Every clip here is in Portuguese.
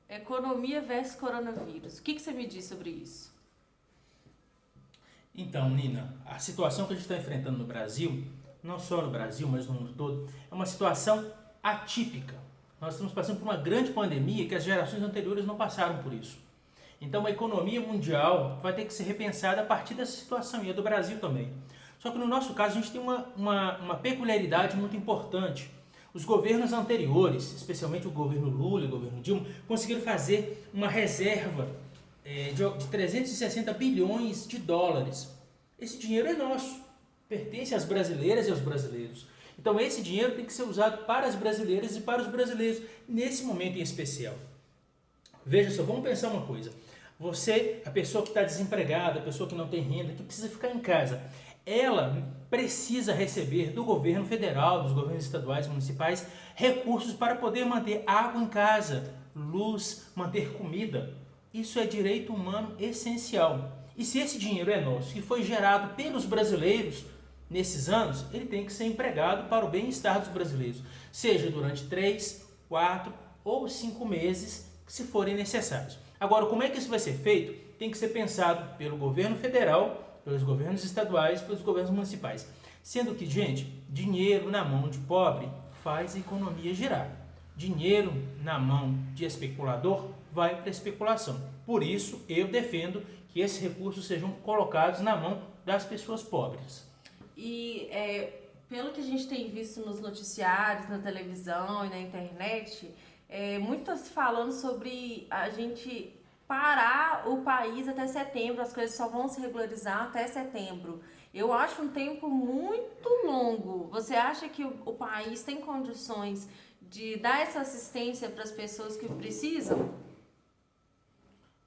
Economia versus coronavírus. O que você me diz sobre isso? Então, Nina, a situação que a gente está enfrentando no Brasil, não só no Brasil, mas no mundo todo, é uma situação atípica. Nós estamos passando por uma grande pandemia que as gerações anteriores não passaram por isso. Então, a economia mundial vai ter que ser repensada a partir dessa situação, e a do Brasil também. Só que no nosso caso, a gente tem uma peculiaridade muito importante. Os governos anteriores, especialmente o governo Lula e o governo Dilma, conseguiram fazer uma reserva de 360 bilhões de dólares. Esse dinheiro é nosso, pertence às brasileiras e aos brasileiros. Então esse dinheiro tem que ser usado para as brasileiras e para os brasileiros, nesse momento em especial. Veja só, vamos pensar uma coisa. Você, a pessoa que está desempregada, a pessoa que não tem renda, que precisa ficar em casa, ela precisa receber do governo federal, dos governos estaduais e municipais, recursos para poder manter água em casa, luz, manter comida. Isso é direito humano essencial. E se esse dinheiro é nosso, que foi gerado pelos brasileiros nesses anos, ele tem que ser empregado para o bem-estar dos brasileiros, seja durante 3, 4 ou 5 meses, se forem necessários. Agora, como é que isso vai ser feito? Tem que ser pensado pelo governo federal, pelos governos estaduais, pelos governos municipais. Sendo que, gente, dinheiro na mão de pobre faz a economia girar. Dinheiro na mão de especulador vai para a especulação. Por isso, eu defendo que esses recursos sejam colocados na mão das pessoas pobres. E pelo que a gente tem visto nos noticiários, na televisão e na internet, muitas falando sobre a gente parar o país até setembro, as coisas só vão se regularizar até setembro. Eu acho um tempo muito longo. Você acha que o país tem condições de dar essa assistência para as pessoas que precisam?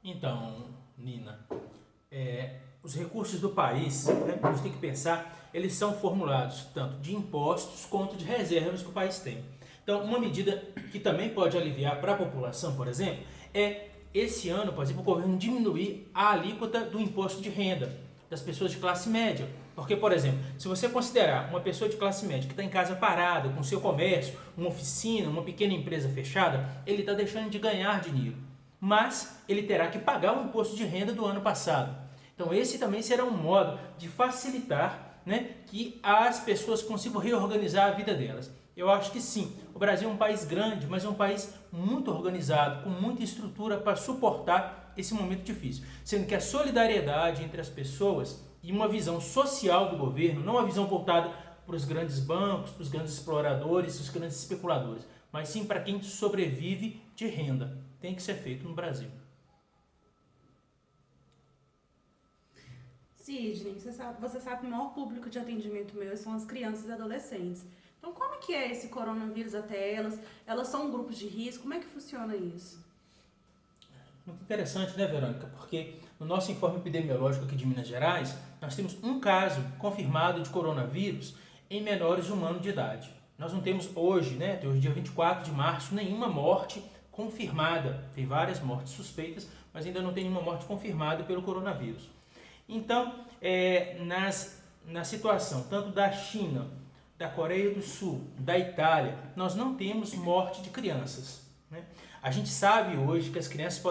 Então, Nina, os recursos do país, né, a gente tem que pensar, eles são formulados tanto de impostos quanto de reservas que o país tem. Então, uma medida que também pode aliviar para a população, por exemplo, esse ano, por exemplo, o governo diminuir a alíquota do imposto de renda das pessoas de classe média. Porque, por exemplo, se você considerar uma pessoa de classe média que está em casa parada, com seu comércio, uma oficina, uma pequena empresa fechada, ele está deixando de ganhar dinheiro. Mas ele terá que pagar o imposto de renda do ano passado. Então esse também será um modo de facilitar, né, que as pessoas consigam reorganizar a vida delas. Eu acho que sim, o Brasil é um país grande, mas é um país muito organizado, com muita estrutura para suportar esse momento difícil. Sendo que a solidariedade entre as pessoas e uma visão social do governo, não uma visão voltada para os grandes bancos, para os grandes exploradores, os grandes especuladores, mas sim para quem sobrevive de renda. Tem que ser feito no Brasil. Sidney, você sabe que o maior público de atendimento meu são as crianças e adolescentes. Então, como é que é esse coronavírus até elas? Elas são grupos de risco? Como é que funciona isso? Muito interessante, né, Verônica? Porque no nosso informe epidemiológico aqui de Minas Gerais, nós temos um caso confirmado de coronavírus em menores de 1 ano de idade. Nós não temos hoje, né, até hoje, dia 24 de março, nenhuma morte confirmada. Tem várias mortes suspeitas, mas ainda não tem nenhuma morte confirmada pelo coronavírus. Então, na situação tanto da China, da Coreia do Sul, da Itália, nós não temos morte de crianças, né? A gente sabe hoje que as crianças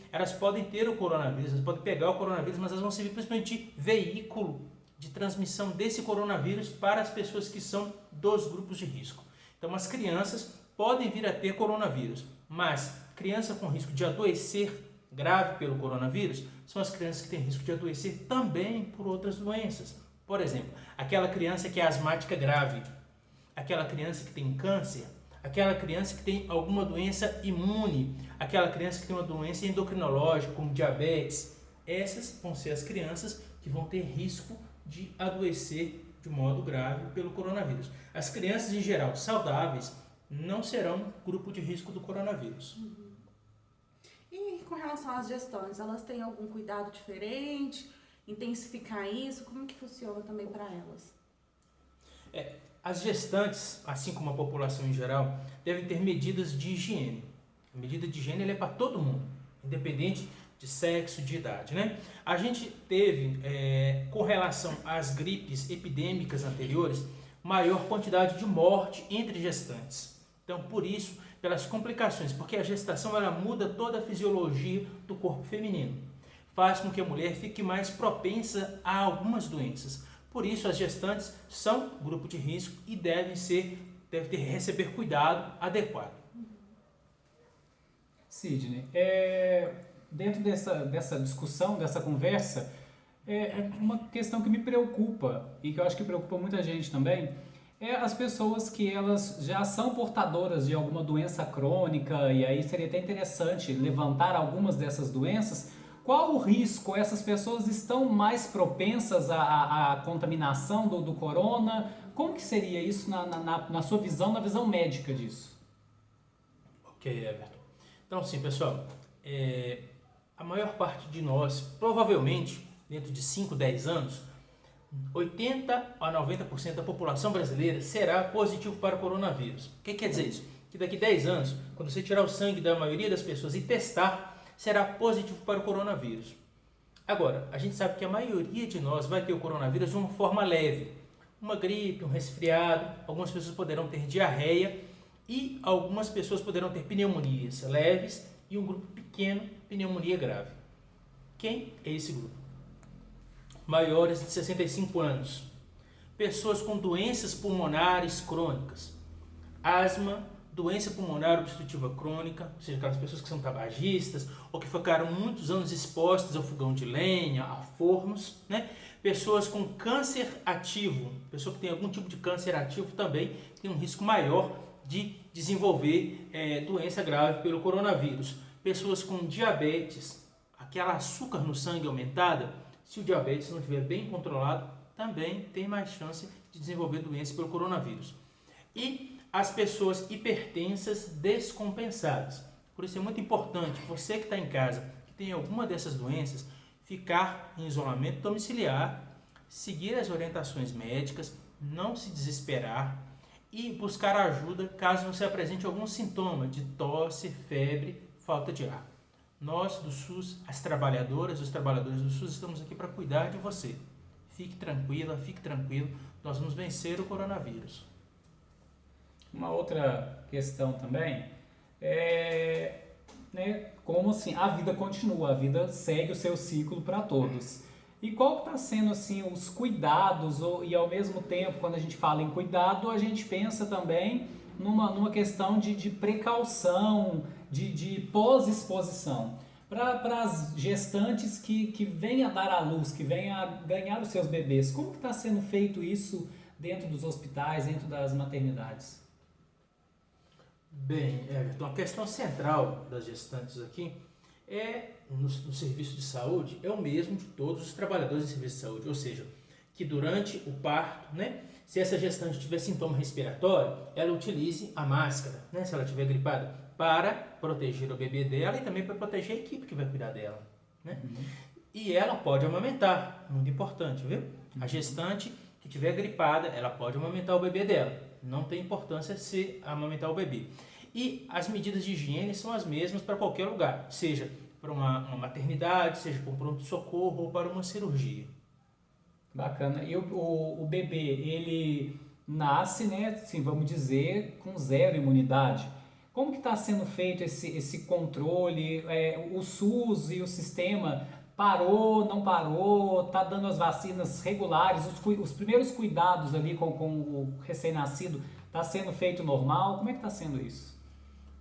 elas podem ter o coronavírus, elas podem pegar o coronavírus, mas elas vão servir principalmente de veículo de transmissão desse coronavírus para as pessoas que são dos grupos de risco. Então, as crianças podem vir a ter coronavírus, mas criança com risco de adoecer grave pelo coronavírus são as crianças que têm risco de adoecer também por outras doenças. Por exemplo, aquela criança que é asmática grave, aquela criança que tem câncer, aquela criança que tem alguma doença imune, aquela criança que tem uma doença endocrinológica, como diabetes. Essas vão ser as crianças que vão ter risco de adoecer de modo grave pelo coronavírus. As crianças, em geral, saudáveis, não serão grupo de risco do coronavírus. E com relação às gestantes, elas têm algum cuidado diferente? Intensificar isso? Como que funciona também para elas? As gestantes, assim como a população em geral, devem ter medidas de higiene. A medida de higiene ela é para todo mundo, independente de sexo, de idade, né? A gente teve, com relação às gripes epidêmicas anteriores, maior quantidade de morte entre gestantes. Então, por isso pelas complicações, porque a gestação ela muda toda a fisiologia do corpo feminino, faz com que a mulher fique mais propensa a algumas doenças. Por isso, as gestantes são grupo de risco e devem receber cuidado adequado. Sidney, dentro dessa discussão, dessa conversa, uma questão que me preocupa e que eu acho que preocupa muita gente também, é as pessoas que elas já são portadoras de alguma doença crônica, e aí seria até interessante levantar algumas dessas doenças. Qual o risco? Essas pessoas estão mais propensas à contaminação do corona? Como que seria isso na sua visão, na visão médica disso? Ok, Everton. Então, sim, pessoal, a maior parte de nós, provavelmente, dentro de 5, 10 anos, 80 a 90% da população brasileira será positivo para o coronavírus. O que quer dizer isso? Que daqui a 10 anos, quando você tirar o sangue da maioria das pessoas e testar, será positivo para o coronavírus. Agora, a gente sabe que a maioria de nós vai ter o coronavírus de uma forma leve. Uma gripe, um resfriado, algumas pessoas poderão ter diarreia e algumas pessoas poderão ter pneumonias leves e um grupo pequeno, pneumonia grave. Quem é esse grupo? Maiores de 65 anos, pessoas com doenças pulmonares crônicas, asma, doença pulmonar obstrutiva crônica, ou seja, aquelas pessoas que são tabagistas ou que ficaram muitos anos expostas ao fogão de lenha, a fornos, né? Pessoas com câncer ativo, pessoa que tem algum tipo de câncer ativo também tem um risco maior de desenvolver doença grave pelo coronavírus. Pessoas com diabetes, aquela açúcar no sangue aumentada, se o diabetes não estiver bem controlado, também tem mais chance de desenvolver doença pelo coronavírus. E as pessoas hipertensas descompensadas. Por isso é muito importante, você que está em casa, que tem alguma dessas doenças, ficar em isolamento domiciliar, seguir as orientações médicas, não se desesperar e buscar ajuda caso você apresente algum sintoma de tosse, febre, falta de ar. Nós do SUS, as trabalhadoras e os trabalhadores do SUS, estamos aqui para cuidar de você. Fique tranquila, fique tranquilo, nós vamos vencer o coronavírus. Uma outra questão também como assim, a vida continua, a vida segue o seu ciclo para todos. E qual está sendo assim os cuidados e ao mesmo tempo, quando a gente fala em cuidado, a gente pensa também numa questão de precaução, de pós-exposição. Para as gestantes que vêm a dar à luz, que vêm a ganhar os seus bebês, como que está sendo feito isso dentro dos hospitais, dentro das maternidades? Bem, Everton, a questão central das gestantes aqui no serviço de saúde é o mesmo de todos os trabalhadores do serviço de saúde, ou seja, que durante o parto, né, se essa gestante tiver sintoma respiratório, ela utilize a máscara, né, se ela estiver gripada, para proteger o bebê dela e também para proteger a equipe que vai cuidar dela, né? E ela pode amamentar, muito importante, viu? A gestante que estiver gripada, ela pode amamentar o bebê dela. Não tem importância se amamentar o bebê. E as medidas de higiene são as mesmas para qualquer lugar, seja para uma maternidade, seja para um pronto-socorro ou para uma cirurgia. Bacana. E o bebê, ele nasce, né, assim, vamos dizer, com zero imunidade. Como que está sendo feito esse controle? O SUS e o sistema parou, não parou, está dando as vacinas regulares, os primeiros cuidados ali com o recém-nascido, está sendo feito normal? Como é que está sendo isso?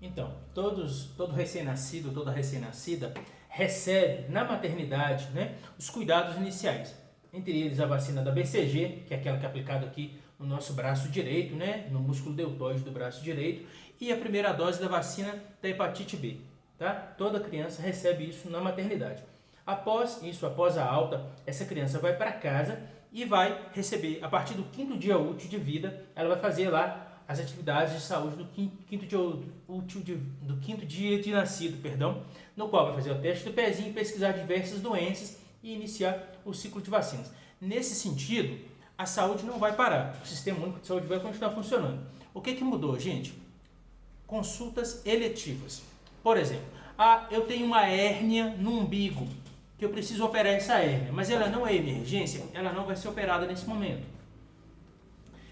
Então, todo recém-nascido, toda recém-nascida recebe na maternidade, né, os cuidados iniciais. Entre eles a vacina da BCG, que é aquela que é aplicada aqui no nosso braço direito, né, no músculo deltoide do braço direito, e a primeira dose da vacina da hepatite B. Tá? Toda criança recebe isso na maternidade. Após isso, após a alta, essa criança vai para casa e vai receber, a partir do 5º dia útil de vida, ela vai fazer lá as atividades de saúde do quinto dia de nascido, no qual vai fazer o teste do pezinho, pesquisar diversas doenças e iniciar o ciclo de vacinas. Nesse sentido, a saúde não vai parar, o Sistema Único de Saúde vai continuar funcionando. O que mudou, gente? Consultas eletivas. Por exemplo, eu tenho uma hérnia no umbigo, que eu preciso operar essa hérnia, mas ela não é emergência, ela não vai ser operada nesse momento.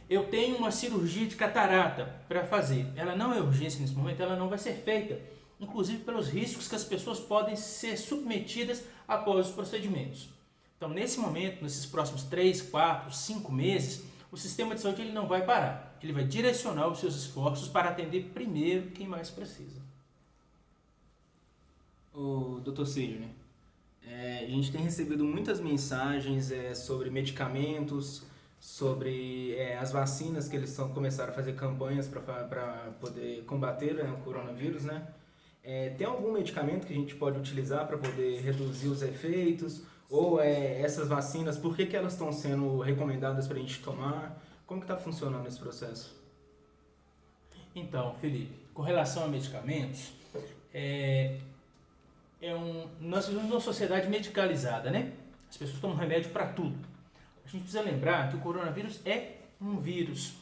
Eu tenho uma cirurgia de catarata para fazer. Ela não é urgência nesse momento, ela não vai ser feita, inclusive pelos riscos que as pessoas podem ser submetidas após os procedimentos. Então, nesse momento, nesses próximos 3, 4, 5 meses, o sistema de saúde ele não vai parar. Ele vai direcionar os seus esforços para atender primeiro quem mais precisa. O Dr. Sidney, a gente tem recebido muitas mensagens sobre medicamentos, sobre as vacinas que eles começaram a fazer campanhas para poder combater, né, o coronavírus, né? Tem algum medicamento que a gente pode utilizar para poder reduzir os efeitos? Ou essas vacinas, por que elas estão sendo recomendadas para a gente tomar? Como que está funcionando esse processo? Então, Felipe, com relação a medicamentos, nós vivemos numa sociedade medicalizada, né? As pessoas tomam remédio para tudo. A gente precisa lembrar que o coronavírus é um vírus.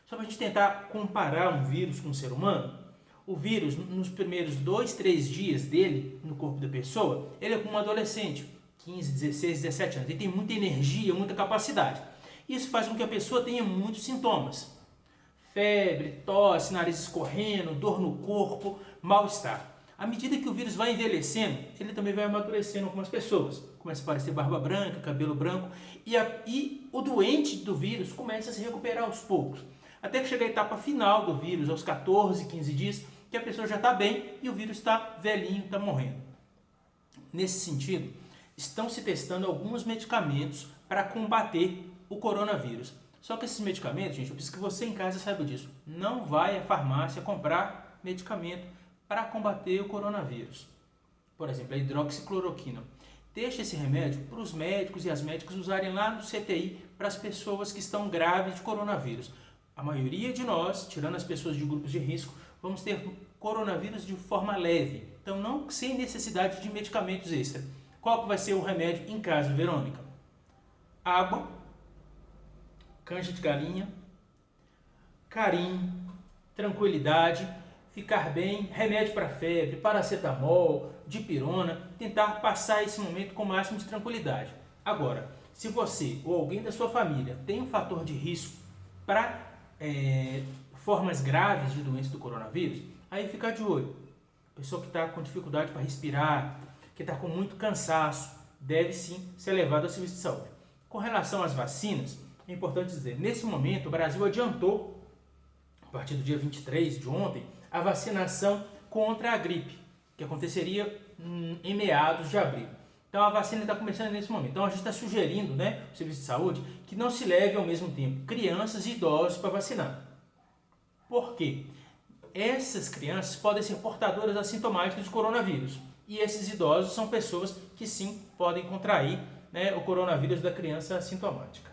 Só para a gente tentar comparar um vírus com um ser humano, o vírus, nos primeiros 2, 3 dias dele, no corpo da pessoa, ele é como um adolescente, 15, 16, 17 anos. Ele tem muita energia, muita capacidade. Isso faz com que a pessoa tenha muitos sintomas. Febre, tosse, nariz escorrendo, dor no corpo, mal-estar. À medida que o vírus vai envelhecendo, ele também vai amadurecendo algumas pessoas. Começa a aparecer barba branca, cabelo branco, e o doente do vírus começa a se recuperar aos poucos. Até que chega a etapa final do vírus, aos 14, 15 dias, que a pessoa já está bem e o vírus está velhinho, está morrendo. Nesse sentido, estão se testando alguns medicamentos para combater o coronavírus. Só que esses medicamentos, gente, eu preciso que você em casa saiba disso. Não vai à farmácia comprar medicamento para combater o coronavírus. Por exemplo, a hidroxicloroquina. Deixe esse remédio para os médicos e as médicas usarem lá no CTI para as pessoas que estão graves de coronavírus. A maioria de nós, tirando as pessoas de grupos de risco, vamos ter coronavírus de forma leve. Então, não sem necessidade de medicamentos extra. Qual que vai ser o remédio em casa, Verônica? Água, canja de galinha, carinho, tranquilidade, ficar bem, remédio para febre, paracetamol, dipirona, tentar passar esse momento com o máximo de tranquilidade. Agora, se você ou alguém da sua família tem um fator de risco para formas graves de doença do coronavírus, aí fica de olho. Pessoa que está com dificuldade para respirar, que está com muito cansaço, deve sim ser levado ao serviço de saúde. Com relação às vacinas, é importante dizer, nesse momento o Brasil adiantou, a partir do dia 23 de ontem, a vacinação contra a gripe, que aconteceria em meados de abril. Então a vacina está começando nesse momento. Então a gente está sugerindo, né, o serviço de saúde, que não se leve ao mesmo tempo crianças e idosos para vacinar. Por quê? Essas crianças podem ser portadoras assintomáticas de coronavírus. E esses idosos são pessoas que sim podem contrair, né, o coronavírus da criança assintomática.